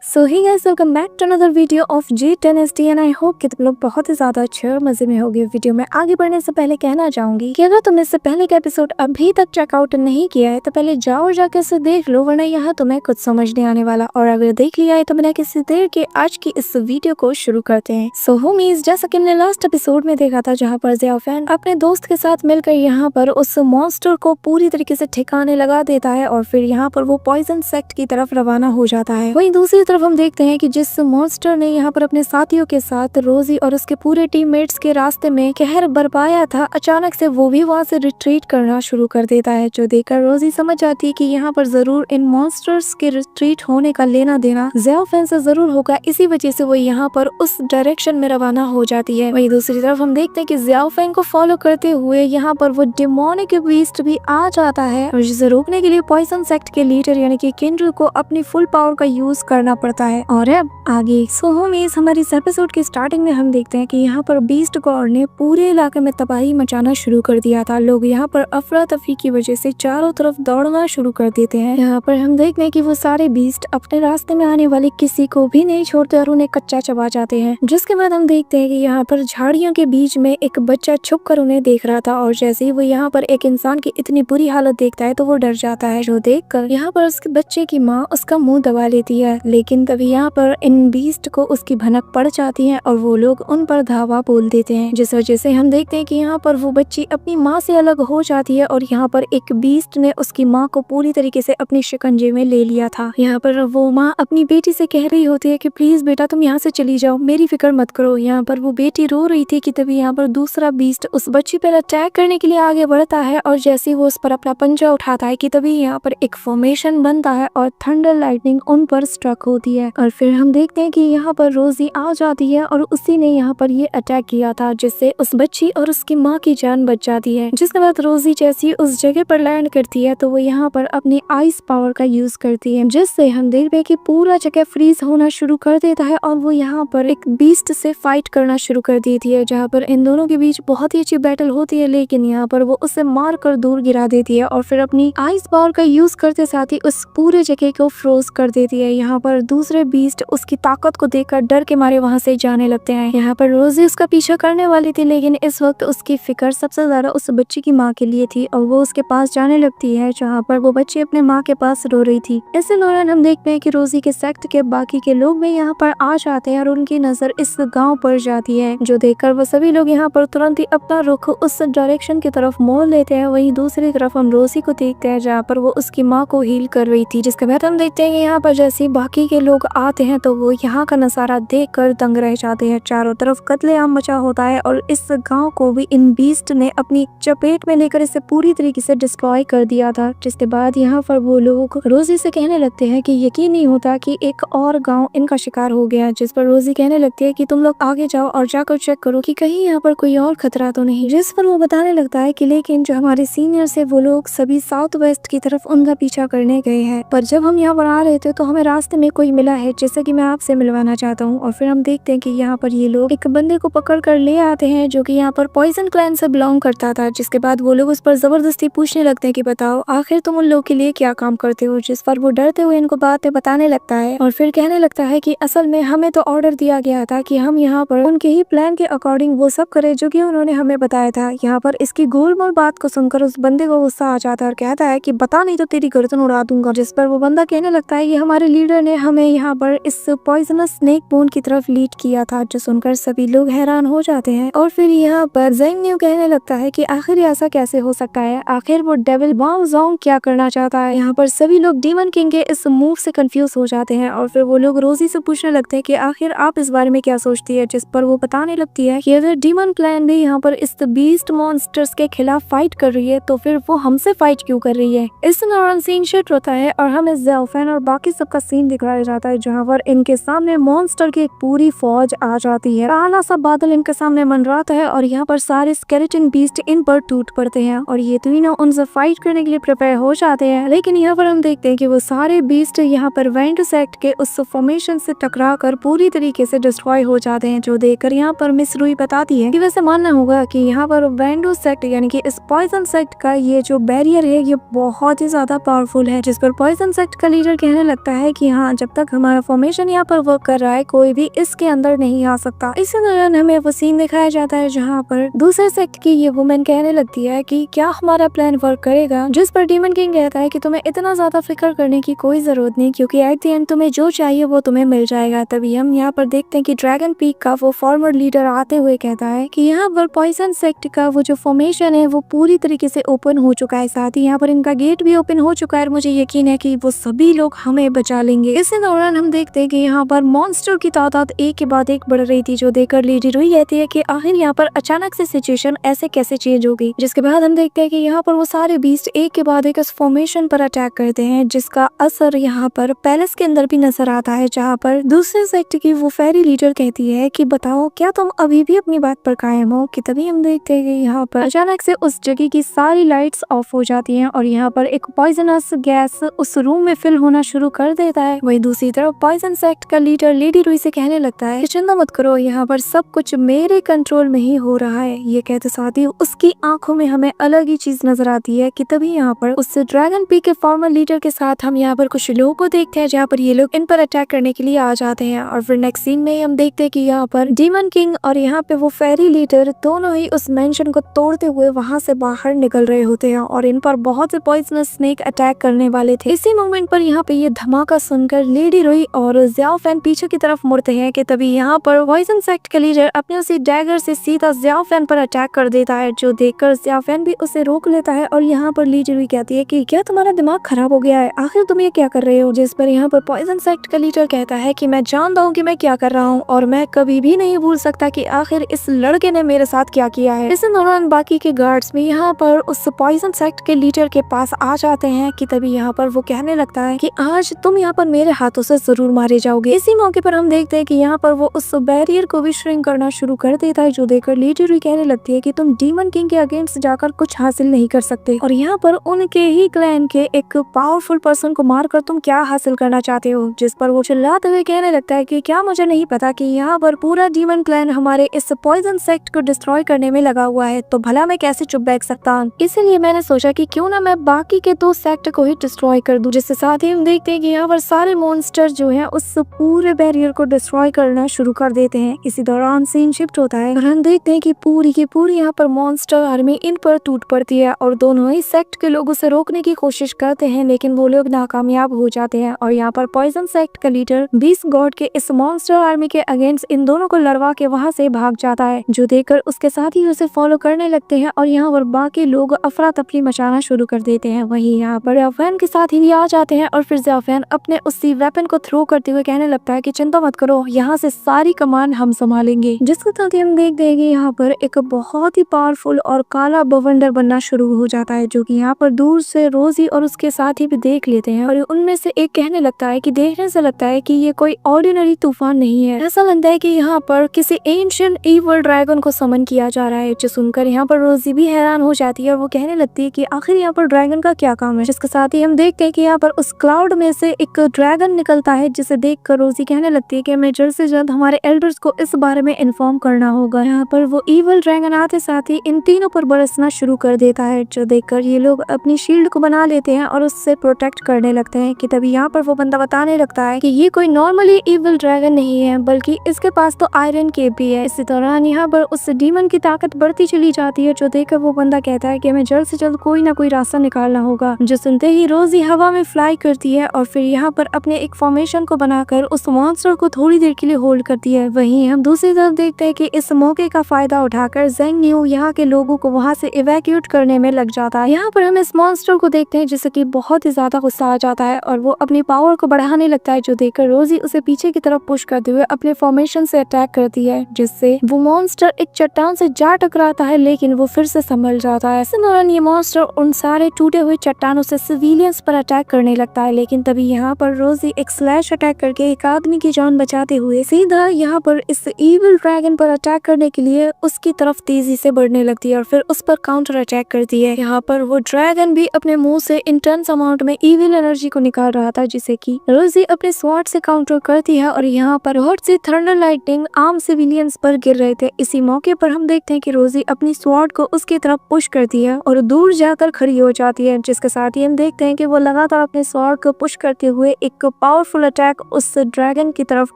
So hi guys, welcome back to another video of G10SD and I hope कि तुम लोग बहुत ही ज्यादा अच्छे और मजे में होगे। वीडियो में आगे बढ़ने से पहले कहना चाहूंगी कि अगर तुमने इससे पहले का एपिसोड अभी तक चेकआउट नहीं किया है तो पहले जाओ और जाकर इसे देख लो, वरना यहाँ तुम्हें कुछ समझ नहीं आने वाला। और अगर देख लिया है तो बिना किसी देर के आज की इस वीडियो को शुरू करते हैं। सो होमीज, जैसा कि हमने लास्ट एपिसोड में देखा था जहाँ पर ज़ियाओफेन अपने दोस्त के साथ मिलकर यहाँ पर उस मॉन्स्टर को पूरी तरीके से ठिकाने लगा देता है और फिर यहाँ पर वो पॉइजन सेक्ट की तरफ रवाना हो जाता है। वहीं दूसरी तरफ हम देखते हैं कि जिस मॉन्स्टर ने यहाँ पर अपने साथियों के साथ रोजी और उसके पूरे टीममेट्स के रास्ते में कहर बरपाया था, अचानक से वो भी वहाँ से रिट्रीट करना शुरू कर देता है, जो देखकर रोजी समझ जाती है कि यहाँ पर जरूर इन मॉन्स्टर्स के रिट्रीट होने का लेना देना ज़ियाओफेन से जरूर होगा। इसी वजह से वो यहाँ पर उस डायरेक्शन में रवाना हो जाती है। वहीं दूसरी तरफ हम देखते हैं कि ज़ियाओफेन को फॉलो करते हुए यहाँ पर वो डेमोनिक बीस्ट भी आ जाता है और जिसे रोकने के लिए पॉइजन सेक्ट के लीडर यानी कि केंड्रू को अपनी फुल पावर का यूज करना पड़ता है। और अब आगे सो होमीज, हमारी इस एपिसोड की स्टार्टिंग में हम देखते हैं कि यहाँ पर बीस्ट गॉड ने पूरे इलाके में तबाही मचाना शुरू कर दिया था। लोग यहाँ पर अफरा तफरी की वजह से चारों तरफ दौड़ना शुरू कर देते हैं। यहाँ पर हम देखते हैं कि वो सारे बीस्ट अपने रास्ते में आने वाले किसी को भी नहीं छोड़ते और उन्हें कच्चा चबा जाते हैं। जिसके बाद हम देखते हैं कि यहाँ पर झाड़ियों के बीच में एक बच्चा छुप कर उन्हें देख रहा था और जैसे ही वो यहाँ पर एक इंसान की इतनी बुरी हालत देखता है तो वो डर जाता है, जो देख कर यहाँ पर उसके बच्चे की माँ उसका मुंह दबा लेती है। लेकिन तभी यहाँ पर इन बीस्ट को उसकी भनक पड़ जाती है और वो लोग उन पर धावा बोल देते हैं, जिस वजह से हम देखते हैं कि यहाँ पर वो बच्ची अपनी माँ से अलग हो जाती है और यहाँ पर एक बीस्ट ने उसकी माँ को पूरी तरीके से अपने शिकंजे में ले लिया था। यहाँ पर वो माँ अपनी बेटी से कह रही होती है कि प्लीज बेटा तुम यहाँ से चली जाओ, मेरी फिक्र मत करो। यहाँ पर वो बेटी रो रही थी कि तभी यहाँ पर दूसरा बीस्ट उस बच्ची पर अटैक करने के लिए आगे बढ़ता है और जैसे ही वो उस पर अपना पंजा उठाता है कि तभी यहाँ पर एक फॉर्मेशन बनता है और थंडर लाइटनिंग उन पर स्ट्रक होती है। और फिर हम देखते हैं कि यहाँ पर रोजी आ जाती है और उसी ने यहाँ पर ये अटैक किया था, जिससे उस बच्ची और उसकी माँ की जान बच जाती है। जिसके बाद रोजी जैसी उस जगह पर लैंड करती है तो वो यहाँ पर अपनी आइस पावर का यूज करती है, जिससे हम देखते हैं कि पूरा जगह फ्रीज होना शुरू कर देता है और वो यहाँ पर एक बीस्ट से फाइट करना शुरू कर देती है, जहाँ पर इन दोनों के बीच बहुत ही अच्छी बैटल होती है। लेकिन यहाँ पर वो उसे मार कर दूर गिरा देती है और फिर अपनी आइस पावर का यूज करते साथ ही उस पूरे जगह को फ्रोज कर देती है। यहाँ पर दूसरे बीस्ट उसकी ताकत को देखकर डर के मारे वहाँ से जाने लगते हैं। यहाँ पर रोजी उसका पीछा करने वाली थी, लेकिन इस वक्त उसकी फिक्र सबसे ज्यादा उस बच्ची की माँ के लिए थी और वो उसके पास जाने लगती है, जहाँ पर वो बच्ची अपने माँ के पास रो रही थी। इसी दौरान हम देखते हैं कि रोजी के सेक्ट के बाकी के लोग भी यहाँ पर आ जाते हैं और उनकी नजर इस गाँव पर जाती है, जो देखकर वो सभी लोग यहाँ पर तुरंत ही अपना रुख उस डायरेक्शन की तरफ मोड़ लेते हैं। वहीं दूसरी तरफ हम रोजी को देखते हैं जहाँ पर वो उसकी माँ को हील कर रही थी। जिसके बाद हम देखते हैं कि यहाँ पर जैसे बाकी के लोग आते हैं तो वो यहाँ का नजारा देखकर दंग रह जाते हैं। चारों तरफ कत्लेआम मचा होता है और इस गांव को भी इन बीस्ट ने अपनी चपेट में लेकर इसे पूरी तरीके से डिस्ट्रॉय कर दिया था। जिसके बाद यहाँ पर वो लोग रोजी से कहने लगते हैं कि यकीन नहीं होता कि एक और गांव इनका शिकार हो गया, जिस पर रोजी कहने लगती है कि तुम लोग आगे जाओ और जाकर चेक करो कि कहीं यहाँ पर कोई और खतरा तो नहीं। जिस पर वो बताने लगता है कि लेकिन जो हमारे सीनियर्स है वो लोग सभी साउथ वेस्ट की तरफ उनका पीछा करने गए हैं, पर जब हम यहाँ पर आ रहे थे तो हमें रास्ते में कोई मिला है जैसे कि मैं आपसे मिलवाना चाहता हूँ। और फिर हम देखते हैं कि यहाँ पर ये लोग एक बंदे को पकड़ कर ले आते हैं जो कि यहाँ पर पॉइजन क्लैन से बिलोंग करता था। जिसके बाद वो लोग उस पर जबरदस्ती पूछने लगते हैं कि बताओ आखिर तुम उन लोगों के लिए क्या काम करते हो, जिस पर वो डरते हुए इनको बातें बताने लगता है और फिर कहने लगता है कि असल में हमें तो ऑर्डर दिया गया था कि हम यहाँ पर उनके ही प्लान के अकॉर्डिंग वो सब करें जो कि उन्होंने हमें बताया था। यहाँ पर इसकी गोलमोल बात को सुनकर उस बंदे को गुस्सा आ जाता है और कहता है कि बता नहीं तो तेरी गर्दन उड़ा दूंगा। जिस पर वो बंदा कहने लगता है कि हमारे लीडर ने हमें यहाँ पर इस पॉइजनस स्नेक बोन की तरफ लीड किया था, जो सुनकर सभी लोग हैरान हो जाते हैं। और फिर यहाँ पर ज़ेंग कहने लगता है कि आखिर ऐसा कैसे हो सकता है, आखिर वो डेविल वांग ज़ोंग क्या करना चाहता है। यहाँ पर सभी लोग डीमन किंग के इस मूव से कंफ्यूज हो जाते हैं और फिर वो लोग रोजी से पूछने लगते हैं कि आखिर आप इस बारे में क्या सोचती है। जिस पर वो बताने लगती है कि अगर डीमन क्लैन भी यहाँ पर इस बीस्ट मॉन्स्टर्स के खिलाफ फाइट कर रही है तो फिर वो हमसे फाइट क्यों कर रही है। इस दौरान सीन शिफ्ट होता है और हमें ज़ियाओफेन और बाकी सबका सीन दिखाया जाता है, जहाँ पर इनके सामने मॉन्स्टर की एक पूरी फौज आ जाती है। काला सा बादल इनके सामने मंडराता है और यहाँ पर सारे स्केलेटन बीस्ट इन पर टूट पड़ते हैं और ये तीनों उनसे फाइट करने के लिए प्रिपेयर हो जाते हैं। लेकिन यहाँ पर हम देखते हैं कि वो सारे बीस्ट यहाँ पर वेंडो सेक्ट के उस फॉर्मेशन से टकरा कर पूरी तरीके से डिस्ट्रॉय हो जाते हैं, जो देखकर यहाँ पर मिस रूई बताती है कि वैसे मानना होगा कि यहाँ पर वेंडो सेक्ट यानी कि इस पॉइजन सेक्ट का ये जो बैरियर है ये बहुत ही ज्यादा पावरफुल है। जिस पर पॉइजन सेक्ट का लीडर कहने लगता है कि हाँ, जब तक हमारा फॉर्मेशन यहाँ पर वर्क कर रहा है कोई भी इसके अंदर नहीं आ सकता। इसी दौरान हमें वो सीन दिखाया जाता है जहाँ पर दूसरे सेक्ट की ये वुमेन कहने लगती है कि क्या हमारा प्लान वर्क करेगा, जिस पर डीमन किंग कहता है कि तुम्हें इतना ज्यादा फिक्र करने की कोई जरूरत नहीं, क्योंकि एट द एंड तुम्हें जो चाहिए वो तुम्हें मिल जाएगा। तभी हम यहाँ पर देखते हैं कि ड्रैगन पीक का वो फॉर्मर लीडर आते हुए कहता है कि यहाँ पर पॉइजन सेक्ट का वो जो फॉर्मेशन है वो पूरी तरीके से ओपन हो चुका है, साथ ही यहाँ पर इनका गेट भी ओपन हो चुका है। मुझे यकीन है कि वो सभी लोग हमें बचा लेंगे। इसी दौरान हम देखते हैं कि यहाँ पर मॉन्स्टर की तादाद एक के बाद एक बढ़ रही थी, जो देखकर लेडी रुई कहती है कि आखिर यहाँ पर अचानक से सिचुएशन ऐसे कैसे चेंज हो गई। जिसके बाद हम देखते हैं कि यहाँ पर वो सारे बीस्ट एक के बाद एक इस फॉर्मेशन पर अटैक करते हैं, जिसका असर यहाँ पर पैलेस के अंदर भी नजर आता है, जहाँ पर दूसरे सेक्ट की वो फेरी लीडर कहती है कि बताओ क्या तुम अभी भी अपनी बात पर कायम हो। कि तभी हम देखते हैं कि यहाँ पर अचानक से उस जगह की सारी लाइट्स ऑफ हो जाती हैं और यहाँ पर एक पॉइजनस गैस उस रूम में फिल होना शुरू कर देता है। वही दूसरी तरफ पॉइजन सेक्ट का लीडर लेडी रुई से कहने लगता है कि चिंता मत करो, यहाँ पर सब कुछ मेरे कंट्रोल में ही हो रहा है। ये कहते साथ ही उसकी आंखों में हमें अलग ही चीज नजर आती है। कि तभी यहाँ पर उस ड्रैगन पीक के फॉर्मर लीडर के साथ हम यहाँ पर कुछ लोगों को देखते हैं, जहाँ पर ये लोग इन पर अटैक करने के लिए आ जाते हैं। और फिर नेक्स्ट सीन में हम देखते हैं कि यहाँ पर डीमन किंग और यहाँ पे वो फेरी लीडर दोनों ही उस मेंशन को तोड़ते हुए वहां से बाहर निकल रहे होते हैं और इन पर बहुत से पॉइजनस स्नेक अटैक करने वाले थे। इसी मोमेंट पर यहाँ पे ये धमाका सुनकर लेडी रुई और ज़ियाओ फैन पीछे की तरफ मुड़ते हैं। कि तभी यहाँ पर पॉइजन सेक्ट के लीडर अपने उसी डैगर से सीधा ज़ियाओ फैन पर अटैक कर देता है, जो देखकर ज़ियाओ फैन भी उसे रोक लेता है। और यहाँ पर लेडी रुई कहती है कि क्या तुम्हारा दिमाग खराब हो गया है, आखिर तुम ये क्या कर रहे हो। जिस पर यहाँ पर पॉइजन सेक्ट का लीडर कहता है कि मैं जानता हूँ कि मैं क्या कर रहा हूँ और मैं कभी भी नहीं भूल सकता कि आखिर इस लड़के ने मेरे साथ क्या किया है। इस दौरान बाकी के गार्ड्स भी यहाँ पर उस पॉइजन सेक्ट के लीडर के पास आ जाते हैं। कि तभी यहाँ पर वो कहने लगता है कि आज तुम यहाँ पर मेरे हाथों से जरूर मारे जाओगे। इसी मौके पर हम देखते हैं कि यहाँ पर वो उस बैरियर को भी श्रिंक करना शुरू कर देता है, जो देखकर लेडी रुई कहने लगती है कि तुम डीमन किंग के अगेंस्ट जाकर कुछ हासिल नहीं कर सकते और यहाँ पर उनके ही क्लैन के एक पावरफुल पर्सन को मारकर तुम क्या हासिल करना चाहते हो। जिस पर वो चिल्लाते हुए कहने लगता है कि क्या मुझे नहीं पता कि यहाँ पर पूरा डीमन क्लैन हमारे इस पॉइजन सेक्ट को डिस्ट्रॉय करने में लगा हुआ है, तो भला मैं कैसे चुप बैठ सकता हूँ। इसीलिए मैंने सोचा कि क्यों ना मैं बाकी के 2 सेक्ट को ही डिस्ट्रॉय कर दूं। जिसके साथ ही हम देखते हैं कि यहाँ पर सारे मॉन्स्टर जो है उस पूरे बैरियर को डिस्ट्रॉय करना शुरू कर देते हैं। इसी दौरान सीन शिफ्ट होता है और हम देखते हैं कि पूरी की पूरी यहाँ पर मॉन्स्टर आर्मी इन पर टूट पड़ती है और दोनों ही सेक्ट के लोग उसे रोकने की कोशिश करते हैं, लेकिन वो लोग नाकामयाब हो जाते हैं। और यहाँ पर पॉइजन सेक्ट का लीडर बीस्ट गॉड के इस मॉन्स्टर आर्मी के अगेंस्ट इन दोनों को लड़वा के वहाँ से भाग जाता है, जो देखकर उसके साथ ही उसे फॉलो करने लगते हैं और यहाँ पर बाकी लोग अफरा तफरी मचाना शुरू कर देते हैं। वहीं यहाँ पर ज़ियाओ के साथ ही आ जाते हैं और फिर ज़ियाओ अपने उसी वेपन को थ्रो करते हुए कहने लगता है कि चिंता मत करो, यहाँ से सारी कमान हम संभालेंगे। जिसके साथ ही हम देखते हैं कि यहाँ पर एक बहुत ही पावरफुल और काला बवंडर बनना शुरू हो जाता है, जो कि यहाँ पर दूर से रोजी और उसके साथी भी देख लेते हैं और उनमें से एक कहने लगता है कि देखने से लगता है कि ये कोई ऑर्डिनरी तूफान नहीं है, ऐसा लगता है कि यहाँ पर किसी एंशिएंट इविल ड्रैगन को समन किया जा रहा है। जो सुनकर यहाँ पर रोजी भी हैरान हो जाती है और वो कहने लगती है कि आखिर यहाँ पर ड्रैगन का क्या काम है। जिसके साथ ही हम देखते हैं कि यहाँ पर उस क्लाउड में से एक ड्रैगन निकलता है, जिसे देखकर रोजी कहने लगती है कि हमें जल्द से जल्द हमारे एल्डर्स को इस बारे में इन्फॉर्म करना होगा। यहाँ पर वो इविल ड्रैगन आते साथ ही इन तीनों पर बरसना शुरू कर देता है, जो देखकर ये लोग अपनी शील्ड को बना लेते हैं और उससे प्रोटेक्ट करने लगते हैं। कि तभी यहाँ पर वो बंदा बताने लगता है कि ये कोई नॉर्मली इविल ड्रैगन नहीं है, बल्कि इसके पास तो आयरन केप भी है। इसी दौरान यहाँ पर उस डीमन की ताकत बढ़ती चली जाती है, जो देखकर वो बंदा कहता है कि हमें जल्द से जल्द कोई ना कोई रास्ता निकालना होगा। जो सुनते ही रोजी हवा में फ्लाई करती है और फिर यहाँ पर अपने एक फॉर्मेशन को बनाकर उस मॉन्स्टर को थोड़ी देर के लिए होल्ड करती है। वहीं हम दूसरी तरफ देखते हैं कि इस मौके का फायदा उठाकर ज़ेंग न्यू यहाँ के लोगों को वहाँ से इवैक्यूएट करने में लग जाता है। यहाँ पर हम इस मॉन्स्टर को देखते हैं जिससे कि बहुत ही ज्यादा गुस्सा आ जाता है और वो अपनी पावर को बढ़ाने लगता है, जो देखकर रोजी उसे पीछे की तरफ पुश करते हुए अपने फॉर्मेशन से अटैक करती है, जिससे वो मॉन्स्टर एक चट्टान से जा टकराता है, लेकिन वो फिर से संभल जाता है। इस दौरान ये मॉन्स्टर उन सारे टूटे हुए चट्टानों से सिविलियंस पर अटैक करने लगता है, लेकिन तभी यहाँ पर रोजी एक स्लैश अटैक करके एक आदमी की जान बचाते हुए सीधा यहाँ पर इस इविल ड्रैगन पर अटैक करने के लिए उसकी तरफ तेजी से बढ़ने लगती है और फिर उस पर काउंटर अटैक करती है। यहाँ पर वो ड्रैगन भी अपने मुंह से इंटेंस अमाउंट में इविल एनर्जी को निकाल रहा था, जिसे कि रोजी अपने स्वॉर्ड से काउंटर करती है और यहाँ पर बहुत सी थंडर लाइटनिंग आम सिविलियंस पर गिर रहे थे। इसी मौके पर हम देखते हैं कि रोजी अपनी स्वॉर्ड को उसकी तरफ पुश करती है और दूर जाकर खड़ी हो जाती है, जिसके साथ ही हम देखते हैं कि वो लगातार अपने स्वॉर्ड को पुश करते हुए एक पावरफुल अटैक उस ड्रैगन की तरफ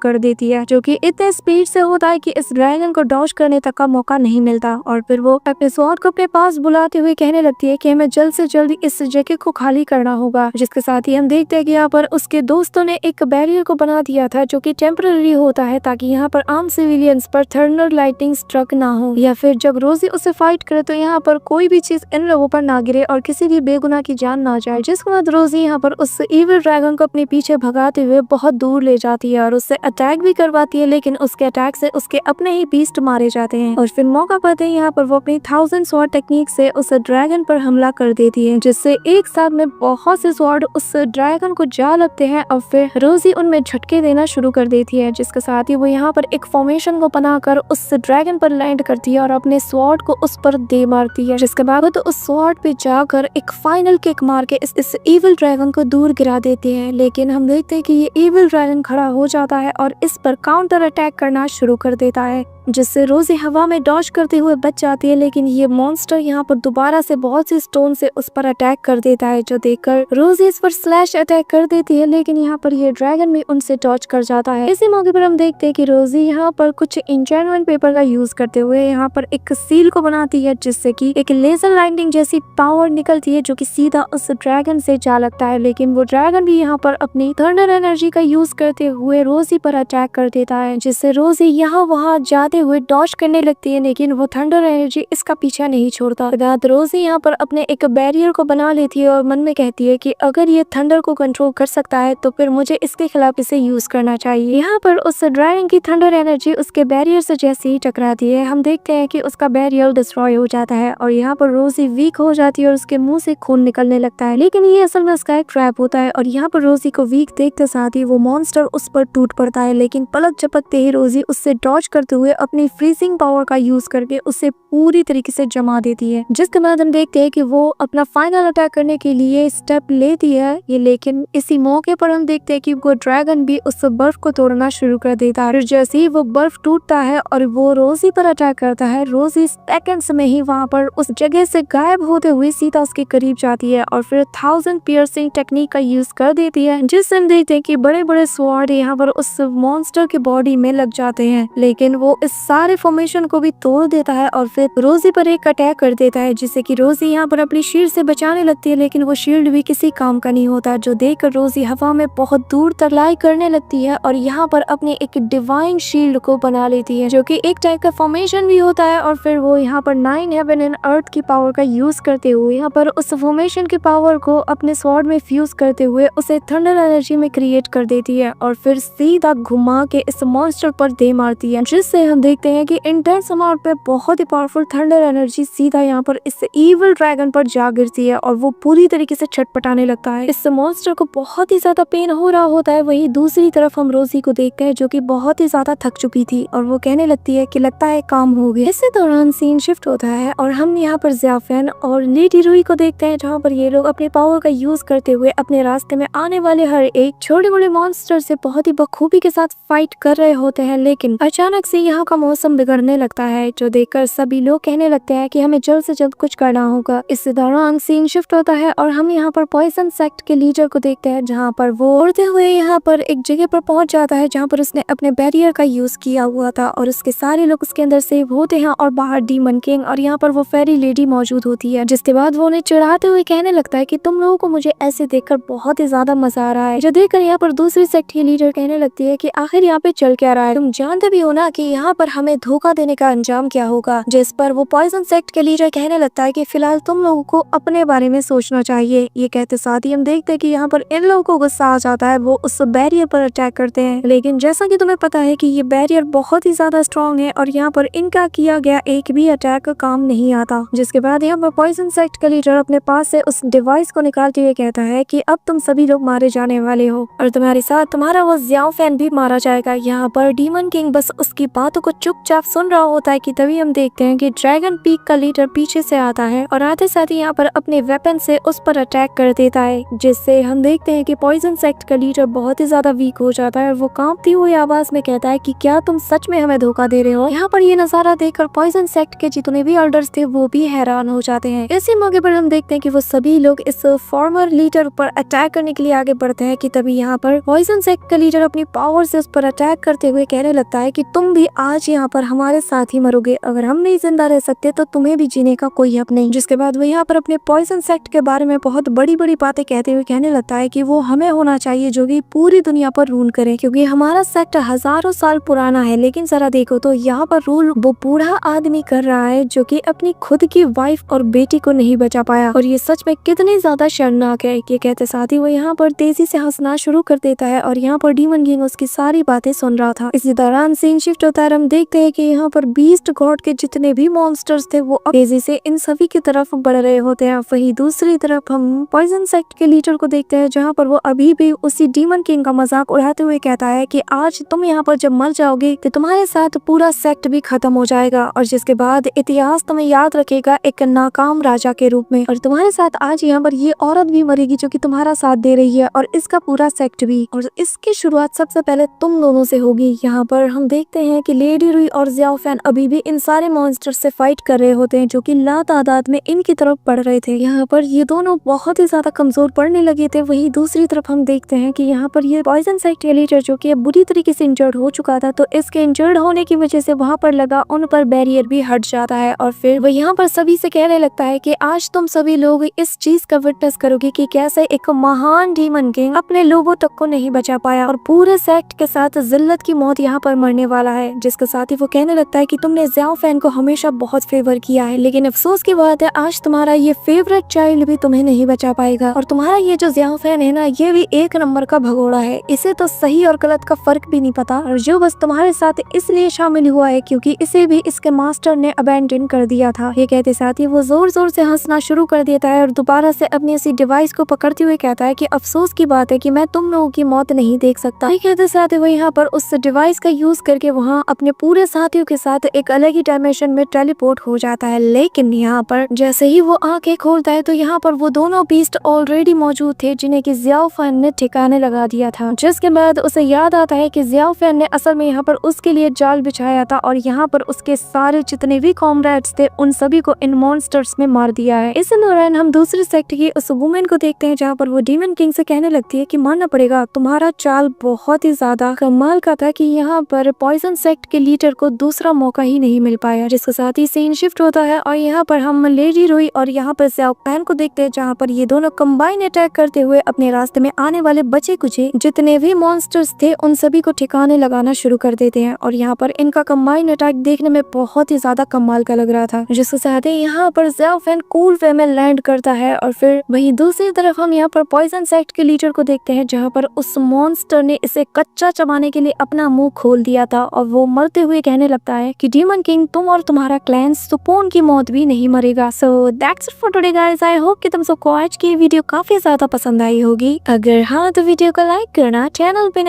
कर देती है, जो कि इतने स्पीड से होता है कि इस ड्रैगन को डॉज करने तक का मौका नहीं मिलता। और फिर वो अपने स्वॉर्ड को अपने पास बुलाते हुए कहने लगती है कि हमें जल्द से जल्द इस जगह को खाली करना होगा। जिसके साथ ही हम देखते हैं कि यहाँ पर उसके दोस्तों ने एक बैरियर को बना दिया था, जो कि टेम्पररी होता है, ताकि यहाँ पर आम सिविलियंस पर थंडर लाइटिंग स्ट्रक ना हो, या फिर जब रोजी उसे फाइट करे तो यहाँ पर कोई भी चीज इन लोगों पर ना गिरे और किसी भी बेगुनाह की जान ना जाए। जिसके बाद रोजी यहाँ पर उस इविल ड्रैगन को अपने पीछे भगाते हुए बहुत दूर ले जाती है और उससे अटैक भी करवाती है, लेकिन उसके अटैक से उसके अपने ही बीस्ट मारे जाते हैं। और फिर मौका पाते हैं यहाँ पर वो अपनी 1000 स्वॉर्ड टेक्निक से उस ड्रैगन पर हमला कर देती है, जिससे एक साथ में बहुत से स्वॉर्ड उस ड्रैगन को जा लगते हैं और फिर रोजी उनमें झटके देना शुरू कर देती है। जिसके साथ ही वो यहाँ पर एक फॉर्मेशन को बनाकर उस ड्रैगन पर लैंड करती है और अपने स्वॉर्ड को उस पर दे मारती है। जिसके बाद तो उस स्वॉर्ड पे जाकर एक फाइनल किक मार के इस इविल ड्रैगन को दूर गिरा देते हैं। लेकिन हम देखते हैं कि ये इविल ड्रैगन खड़ा हो जाता है और इस पर काउंटर अटैक करना शुरू कर देता है, जिससे रोजी हवा में डॉज करते हुए बच जाती है। लेकिन ये मॉन्स्टर यहाँ पर दोबारा से बहुत सी स्टोन से उस पर अटैक कर देता है, जो देखकर रोजी इस पर स्लैश अटैक कर देती है, लेकिन यहाँ पर ये ड्रैगन भी उनसे डॉज कर जाता है। इसी मौके पर हम देखते हैं कि रोजी यहाँ पर कुछ एन्चेंटमेंट पेपर का यूज करते हुए यहाँ पर एक सील को बनाती है, जिससे कि एक लेजर लाइटनिंग जैसी पावर निकलती है, जो कि सीधा उस ड्रैगन से जा लगता है। लेकिन वो ड्रैगन भी यहाँ पर अपनी थंडर एनर्जी का यूज करते हुए रोजी पर अटैक कर देता है, जिससे रोजी यहाँ वहाँ जाते हुए डॉज करने लगती है, लेकिन वो थंडर एनर्जी इसका पीछा नहीं छोड़ता। बाद रोजी यहाँ पर अपने एक बैरियर को बना लेती है और मन में कहती है कि अगर ये थंडर को कंट्रोल कर सकता है तो फिर मुझे इसके खिलाफ इसे यूज करना चाहिए। यहाँ पर उस ड्रैगन की थंडर एनर्जी उसके बैरियर से जैसे ही टकराती है, हम देखते हैं कि उसका बैरियर डिस्ट्रॉय हो जाता है और यहाँ पर रोजी वीक हो जाती है और उसके मुंह से खून निकलने लगता है। लेकिन ये असल में उसका एक ट्रैप होता है और यहाँ पर रोजी को वीक देखते साथ ही वो मॉन्स्टर उस पर टूट पड़ता है। लेकिन पलक झपकते ही रोजी उससे डॉज करते हुए अपनी फ्रीजिंग पावर का यूज करके उसे पूरी तरीके से जमा देती है। जिसके बाद हम देखते हैं कि वो अपना फाइनल अटैक करने के लिए स्टेप लेती है ये, लेकिन इसी मौके पर हम देखते हैं कि वो ड्रैगन भी उस बर्फ को तोड़ना शुरू कर देता है। जैसे ही वो बर्फ टूटता है और वो रोजी पर अटैक करता है, रोजी सेकंड्स में ही वहाँ पर उस जगह से गायब होते हुए सीधा उसके करीब जाती है और फिर 1000 पियर्सिंग टेक्निक का यूज कर देती है, जिससे हम देखते हैं कि बड़े बड़े स्वॉर्ड यहाँ पर उस मॉन्स्टर के बॉडी में लग जाते हैं। लेकिन वो इस सारे फॉर्मेशन को भी तोड़ देता है और फिर रोजी पर एक अटैक कर देता है, जिससे कि रोजी यहाँ पर अपनी शील्ड से बचाने लगती है, लेकिन वो शील्ड भी किसी काम का नहीं होता, जो देखकर रोजी हवा में बहुत दूर तरलाई करने लगती है और यहाँ पर अपनी एक डिवाइन शील्ड को बना लेती है, जो कि एक टाइप का फॉर्मेशन भी होता है। और फिर वो यहाँ पर 9 हेवन एंड अर्थ की पावर का यूज करते हुए यहाँ पर उस फॉर्मेशन की पावर को अपने स्वॉर्ड में फ्यूज करते हुए उसे थंडर एनर्जी में क्रिएट कर देती है और फिर सीधा घुमा के इस मॉन्स्टर पर दे मारती है, जिससे हम देखते हैं कि इंटेंस अमाउंट पे बहुत ही पावरफुल थंडर एनर्जी सीधा यहाँ पर इस इविल ड्रैगन पर जा गिरती है और वो पूरी तरीके से छटपटाने लगता है। इस मॉन्स्टर को बहुत ही ज्यादा पेन हो रहा होता है। वहीं दूसरी तरफ हम रोजी को देखते हैं, जो कि बहुत ही ज्यादा थक चुकी थी और वो कहने लगती है कि लगता है काम हो गया। इसी दौरान सीन शिफ्ट होता है और हम यहाँ पर ज़ियाफेन और लेडी रूही को देखते हैं, जहाँ पर ये लोग अपने पावर का यूज करते हुए अपने रास्ते में आने वाले हर एक छोटे बड़े मॉन्स्टर से बहुत ही बखूबी के साथ फाइट कर रहे होते हैं। लेकिन अचानक से यहाँ का मौसम बिगड़ने लगता है, जो देखकर सभी लोग कहने लगते हैं कि हमें जल्द से जल्द कुछ करना होगा। इस दौरान सीन शिफ्ट होता है और हम यहाँ पर पॉइजन सेक्ट के लीडर को देखते हैं, जहाँ पर वो उड़ते हुए यहाँ पर एक जगह पर पहुंच जाता है, जहाँ पर उसने अपने बैरियर का यूज किया हुआ था और उसके सारे लोग उसके अंदर सेव होते हैं और बाहर डीमन किंग और यहाँ पर वो फेरी लेडी मौजूद होती है, जिसके बाद वो उन्हें चिढ़ाते हुए कहने लगता है कि तुम लोगों को मुझे ऐसे देखकर बहुत ही ज्यादा मजा आ रहा है। जो देखकर यहाँ पर दूसरी सेक्ट की लीडर कहने लगती है कि आखिर यहाँ पे चल क्या रहा है, तुम जानते भी हो ना कि यहाँ पर हमें धोखा देने का अंजाम क्या होगा। जिस पर वो पॉइजन सेक्ट के लीडर कहने लगता है कि फिलहाल तुम लोगों को अपने बारे में सोचना चाहिए। ये कहते साथ ही हम देखते हैं कि यहाँ पर इन लोगों को गुस्सा आ जाता है, वो उस बैरियर पर अटैक करते हैं। लेकिन जैसा कि तुम्हें पता है कि ये बैरियर बहुत ही ज्यादा स्ट्रॉन्ग है और यहाँ पर इनका किया गया एक भी अटैक काम नहीं आता। जिसके बाद यहाँ पर पॉइजन सेक्ट का लीडर अपने पास से उस डिवाइस को निकालते हुए कहता है कि अब तुम सभी लोग मारे जाने वाले हो और तुम्हारे साथ तुम्हारा वो ज़ियाफेन भी मारा जाएगा। यहाँ पर डीमन किंग बस उसकी बातों को चुपचाप सुन रहा होता है कि तभी हम देखते हैं कि ड्रैगन पीक का लीडर पीछे से आता है और आते साथ ही यहाँ पर अपने वेपन से उस पर अटैक कर देता है, जिससे हम देखते हैं कि पॉइजन सेक्ट का लीडर बहुत ही ज्यादा वीक हो जाता है और वो कांपती हुई आवाज में कहता है कि क्या तुम सच में हमें धोखा दे रहे हो। यहाँ पर ये नजारा देखकर पॉइजन सेक्ट के जितने भी एल्डर्स थे वो भी हैरान हो जाते हैं। इसी मौके पर हम देखते हैं कि वो सभी लोग इस फॉर्मर लीडर पर अटैक करने के लिए आगे बढ़ते हैं कि तभी यहाँ पर पॉइजन सेक्ट का लीडर अपनी पावर से उस पर अटैक करते हुए कहने लगता है कि तुम भी आज यहाँ पर हमारे साथ ही मरोगे, अगर हम नहीं जिंदा रह सकते तो तुम्हें भी जीने का कोई हक नहीं। जिसके बाद वो यहाँ पर अपने पॉइजन सेक्ट के बारे में बहुत बड़ी बड़ी बातें कहते हुए कहने लगता है कि वो हमें होना चाहिए जो कि पूरी दुनिया पर रूल करे, क्योंकि हमारा सेक्ट हजारों साल पुराना है, लेकिन जरा देखो तो यहाँ पर रूल वो बूढ़ा आदमी कर रहा है जो कि अपनी खुद की वाइफ और बेटी को नहीं बचा पाया, और ये सच में कितनी ज्यादा शर्मनाक है। ये कहते साथ ही वो यहाँ पर तेजी से हंसना शुरू कर देता है और यहाँ पर डीमन किंग उसकी सारी बातें सुन रहा था। इसी दौरान सीन शिफ्ट होता है, हम देखते हैं कि यहाँ पर बीस्ट गॉड के जितने भी मॉन्स्टर्स थे वो तेजी से इन सभी की तरफ बढ़ रहे होते हैं। वहीं दूसरी तरफ हम पॉइजन सेक्ट के लीडर को देखते हैं जहाँ पर वो अभी भी उसी डीमन किंग का मजाक उड़ाते हुए कहता है कि आज तुम यहाँ पर जब मर जाओगे तो तुम्हारे साथ पूरा सेक्ट भी खत्म हो जाएगा, और जिसके बाद इतिहास तुम्हें याद रखेगा एक नाकाम राजा के रूप में, और तुम्हारे साथ आज यहाँ पर ये औरत भी मरेगी जो कि तुम्हारा साथ दे रही है, और इसका पूरा सेक्ट भी, और इसकी शुरुआत सबसे पहले तुम दोनों से होगी। यहाँ पर हम देखते हैं कि लेडी रुई और ज़ियाओ फैन अभी भी इन सारे मॉन्स्टर से फाइट कर रहे होते हैं जो कि लातादाद में इनकी तरफ बढ़ रहे थे। यहाँ पर ये दोनों बहुत ही ज्यादा कमजोर पड़ने लगे थे। वहीं दूसरी तरफ हम देखते हैं कि यहाँ पर ये पॉइजन सेक्ट के लीडर जो कि बुरी तरीके से इंजर्ड हो चुका था, तो इसके इंजर्ड होने की वजह से वहाँ पर लगा उन पर बैरियर भी हट जाता है, और फिर वो यहाँ पर सभी से कहने लगता है कि आज तुम सभी लोग इस चीज का विटनेस करोगे कि कैसे एक महान डीमन किंग अपने लोगों तक को नहीं बचा पाया और पूरे सेक्ट के साथ जिल्लत की मौत यहाँ पर मरने वाला है। जिसके साथ ही वो कहने लगता है कि तुमने ज़ियाओ फैन को हमेशा बहुत फेवर किया है, लेकिन अफसोस की बात है आज तुम्हारा ये फेवरेट चाइल्ड भी तुम्हें नहीं बचा पाएगा, और तुम्हारा ये जो ज़ियाओ फैन है ना, ये भी एक नंबर का भगोड़ा है, इसे तो सही और गलत का फर्क भी नहीं पता, और जो बस तुम्हारे साथ इसलिए शामिल हुआ है क्योंकि इसे भी इसके मास्टर ने अबैंडन कर दिया था। ये कहते साथ ही वो जोर जोर से हंसना शुरू कर देता है और दोबारा से अपनी इसी डिवाइस को पकड़ते हुए कहता है कि अफसोस की बात है कि मैं तुम लोगों की मौत नहीं देख सकता। ये कहते साथ ही वो यहाँ पर उस डिवाइस का यूज करके वहाँ अपने पूरे साथियों के साथ एक अलग ही डायमेंशन में टेलीपोर्ट हो जाता है, लेकिन यहाँ पर जैसे ही वो आंखें खोलता है तो यहाँ पर वो दोनों बीस्ट ऑलरेडी मौजूद थे जिन्हें कि ज़ियाओ फैन ने ठिकाने लगा दिया था। जिसके बाद उसे याद आता है कि ज़ियाओ फैन ने असल में यहाँ पर उसके लिए जाल बिछाया था और यहाँ पर उसके सारे जितने भी कॉमरेड्स थे उन सभी को इन मॉन्स्टर्स में मार दिया है। इस दौरान हम दूसरे सेक्ट की उस वुमेन को देखते हैं जहाँ पर वो डीमन किंग से कहने लगती है कि मानना पड़ेगा तुम्हारा चाल बहुत ही ज्यादा कमाल का था कि यहाँ पर पॉइजन सेक्ट के लीडर को दूसरा मौका ही नहीं मिल पाया। जिसके साथ ही सीन शिफ्ट होता है और यहाँ पर हम लेडी रुई और यहाँ पर ज़ियाओ फैन को देखते हैं जहाँ पर ये दोनों कंबाइन अटैक करते हुए अपने रास्ते में आने वाले बचे कुचे जितने भी मॉन्स्टर्स थे उन सभी को ठिकाने लगाना शुरू कर देते हैं, और यहाँ पर इनका कंबाइन अटैक देखने में बहुत ही ज्यादा कमाल का लग रहा था। जिसके साथ ही यहाँ पर ज़ियाओ फैन कूल वे में लैंड करता है, और फिर वहीं दूसरी तरफ हम यहाँ पर पॉइजन सेक्ट के लीडर को देखते हैं जहाँ पर उस मॉन्स्टर ने इसे कच्चा चबाने के लिए अपना मुंह खोल दिया था, और वो मरते हुए कहने लगता है कि डीमन किंग तुम और तुम्हारा क्लैन सुपोन की मौत भी नहीं मरेगा। So that's it for today guys. I hope कि तुम सबको आज की वीडियो काफी ज्यादा पसंद आई होगी। अगर हाँ तो वीडियो को लाइक करना, चैनल पे